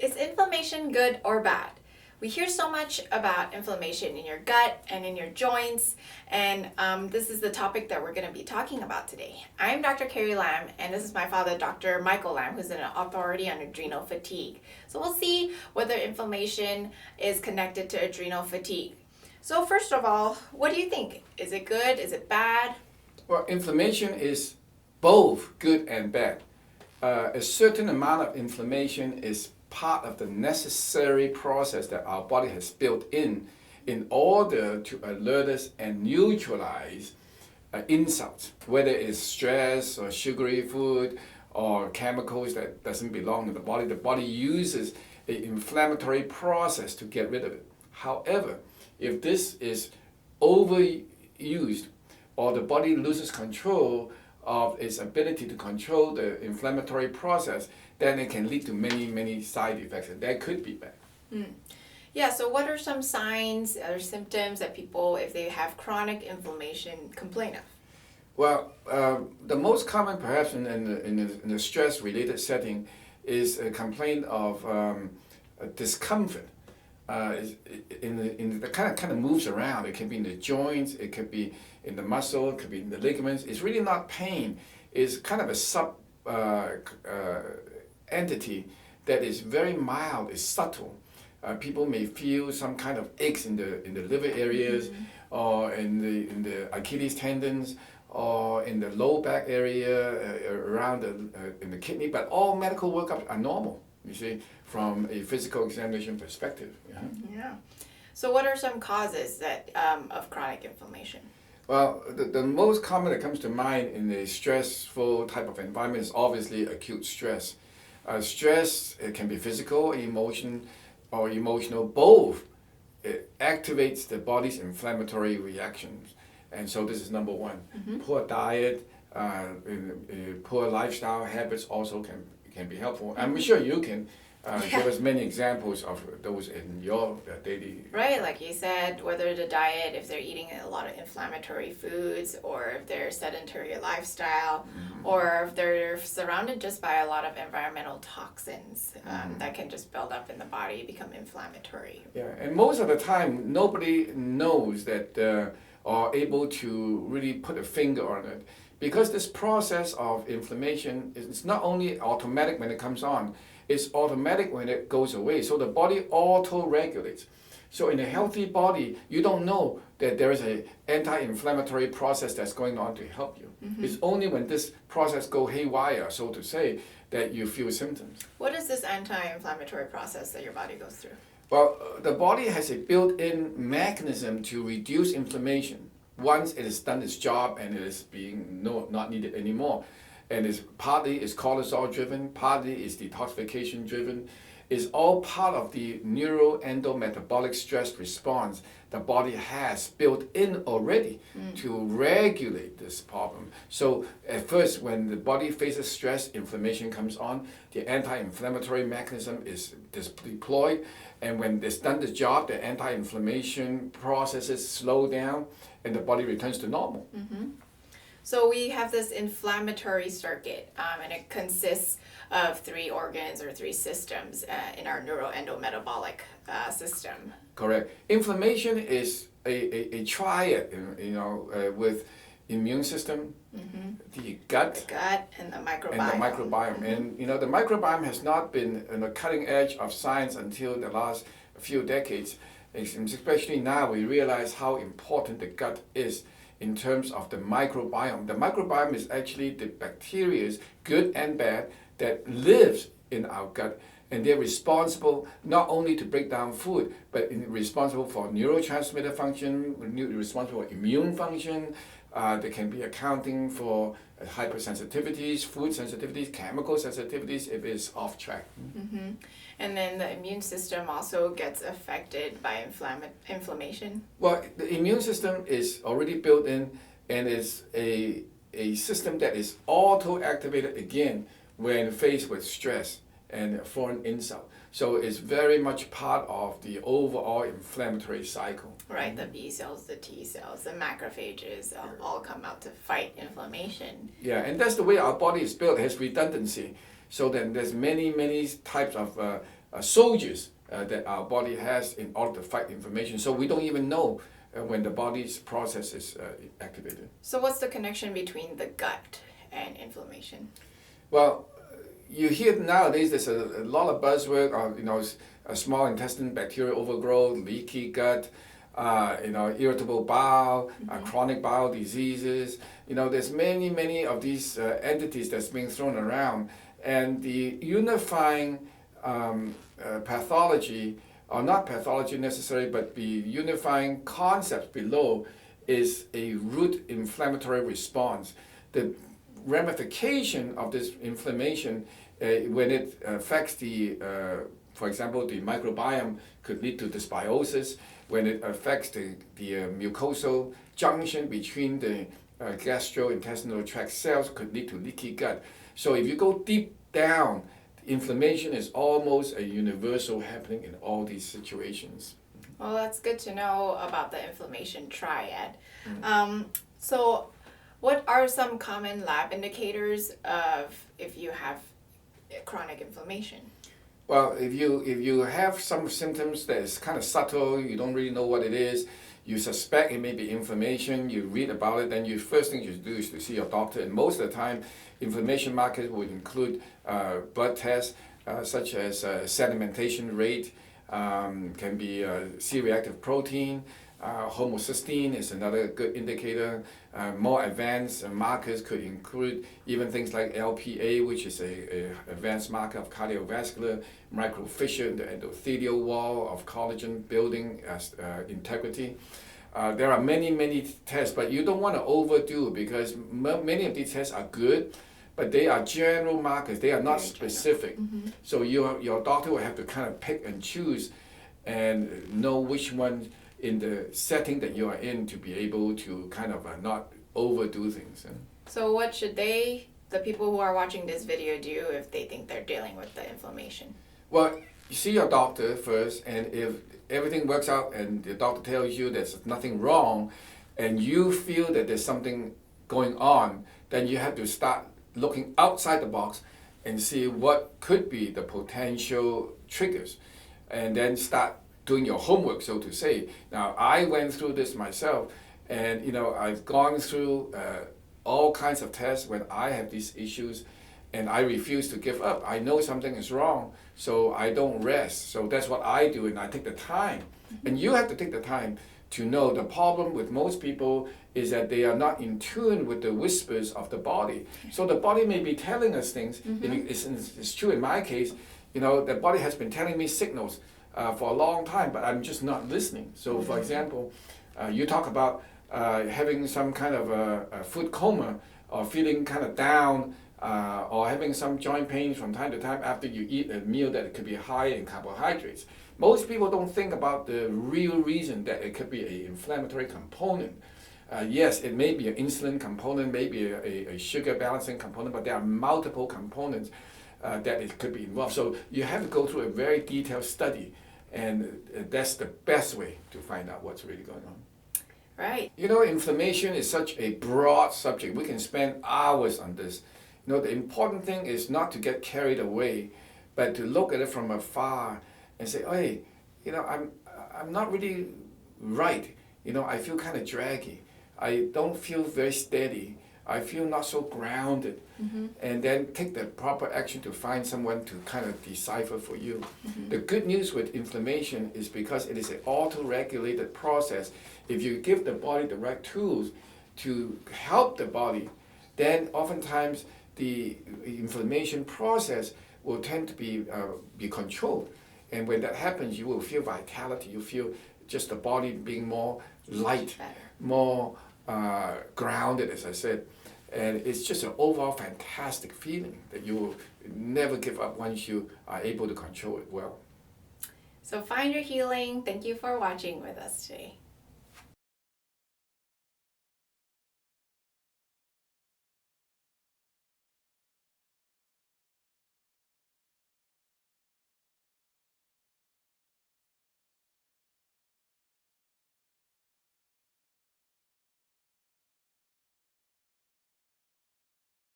Is inflammation good or bad? We hear so much about inflammation in your gut and in your joints, and this is the topic that we're going to be talking about today. I'm Dr. Carrie Lam, and this is my father, Dr. Michael Lam, who's an authority on adrenal fatigue. So we'll see whether inflammation is connected to adrenal fatigue. So first of all, what do you think? Is it good? Is it bad? Well, inflammation is both good and bad. A certain amount of inflammation is part of the necessary process that our body has built in order to alert us and neutralize insults, whether it's stress or sugary food or chemicals that doesn't belong to the body. The body uses an inflammatory process to get rid of it. However, if this is overused or the body loses control of its ability to control the inflammatory process, then it can lead to many side effects, and that could be bad. Yeah, so what are some signs or symptoms that people, if they have chronic inflammation, complain of? Well, the most common perhaps in the stress-related setting is a complaint of discomfort. That kind of moves around. It can be in the joints, it could be in the muscle, it could be in the ligaments. It's really not pain. It's kind of a sub entity that is very mild, is subtle. People may feel some kind of aches in the liver areas, or in the Achilles tendons, or in the low back area, around in the kidney. But all medical workups are normal, you see, from a physical examination perspective. Yeah. So what are some causes of chronic inflammation? Well, the most common that comes to mind in a stressful type of environment is obviously acute stress. Stress, it can be physical, emotional, both. It activates the body's inflammatory reactions. And so this is number one. Poor diet, poor lifestyle habits also can be helpful. I'm sure you can give us many examples of those in your daily... Right, like you said, whether the diet, if they're eating a lot of inflammatory foods, or if they're sedentary lifestyle, or if they're surrounded just by a lot of environmental toxins that can just build up in the body, become inflammatory. Yeah, and most of the time, nobody knows that or able to really put a finger on it. Because this process of inflammation is not only automatic when it comes on, it's automatic when it goes away. So the body auto-regulates. So in a healthy body, you don't know that there is an anti-inflammatory process that's going on to help you. It's only when this process goes haywire, so to say, that you feel symptoms. What is this anti-inflammatory process that your body goes through? Well, the body has a built-in mechanism to reduce inflammation once it has done its job and it is being not needed anymore. And partly is cortisol driven, partly is detoxification driven. It's all part of the neuroendometabolic stress response the body has built in already to regulate this problem. So at first, when the body faces stress, inflammation comes on, the anti-inflammatory mechanism is deployed, and when it's done the job, the anti-inflammation processes slow down and the body returns to normal. So we have this inflammatory circuit, and it consists of 3 organs or 3 systems in our neuroendometabolic system. Correct. Inflammation is a triad, with immune system, the gut, And the microbiome. And the microbiome has not been on the cutting edge of science until the last few decades. Especially now, we realize how important the gut is in terms of the microbiome. The microbiome is actually the bacteria, good and bad, that lives in our gut, and they're responsible not only to break down food, but responsible for neurotransmitter function, responsible for immune function. They can be accounting for hypersensitivities, food sensitivities, chemical sensitivities if it's off track. And then the immune system also gets affected by inflammation. Well, the immune system is already built in, and is a system that is auto-activated again when faced with stress and foreign insult. So it's very much part of the overall inflammatory cycle. Right, the B cells, the T cells, the macrophages all come out to fight inflammation. Yeah, and that's the way our body is built. It has redundancy. So then there's many types of soldiers that our body has in order to fight inflammation. So we don't even know when the body's process is activated. So what's the connection between the gut and inflammation? Well, you hear nowadays there's a lot of buzzword on a small intestine bacterial overgrowth, leaky gut, irritable bowel, chronic bowel diseases. There's many of these entities that's being thrown around, and the unifying pathology, or not pathology necessarily, but the unifying concept below is a root inflammatory response. The ramification of this inflammation, when it affects for example, the microbiome, could lead to dysbiosis. When it affects the mucosal junction between the gastrointestinal tract cells, could lead to leaky gut. So if you go deep down, inflammation is almost a universal happening in all these situations. Well, that's good to know about the inflammation triad. So what are some common lab indicators of if you have chronic inflammation? Well, if you have some symptoms that is kind of subtle, you don't really know what it is, you suspect it may be inflammation, you read about it, then first thing you do is to see your doctor. And most of the time, inflammation markers would include blood tests such as sedimentation rate, can be C-reactive protein, homocysteine is another good indicator. More advanced markers could include even things like LPA, which is a advanced marker of cardiovascular, microfissure in the endothelial wall of collagen building integrity. There are many tests, but you don't want to overdo it because many of these tests are good, but they are general markers. They are not specific. So your doctor will have to kind of pick and choose and know which one in the setting that you are in to be able to kind of not overdo things. So what should the people who are watching this video, do if they think they're dealing with the inflammation? Well, you see your doctor first, and if everything works out and the doctor tells you there's nothing wrong and you feel that there's something going on, then you have to start looking outside the box and see what could be the potential triggers, and then start doing your homework, so to say. Now, I went through this myself, and I've gone through all kinds of tests when I have these issues, and I refuse to give up. I know something is wrong, so I don't rest. So that's what I do, and I take the time. And you have to take the time to know the problem with most people is that they are not in tune with the whispers of the body. So the body may be telling us things. It's true in my case, the body has been telling me signals for a long time, but I'm just not listening. So for example, you talk about having some kind of a food coma, or feeling kind of down, or having some joint pains from time to time after you eat a meal that could be high in carbohydrates. Most people don't think about the real reason that it could be an inflammatory component. Yes, it may be an insulin component, maybe a sugar balancing component, but there are multiple components that it could be involved. So you have to go through a very detailed study, and that's the best way to find out what's really going on. Right. Inflammation is such a broad subject. We can spend hours on this. The important thing is not to get carried away, but to look at it from afar and say, hey, I'm not really right. I feel kind of draggy. I don't feel very steady. I feel not so grounded. And then take the proper action to find someone to kind of decipher for you. The good news with inflammation is because it is an auto-regulated process. If you give the body the right tools to help the body, then oftentimes the inflammation process will tend to be controlled. And when that happens, you will feel vitality. You feel just the body being more light, more grounded, as I said. And it's just an overall fantastic feeling that you will never give up once you are able to control it well. So find your healing. Thank you for watching with us today.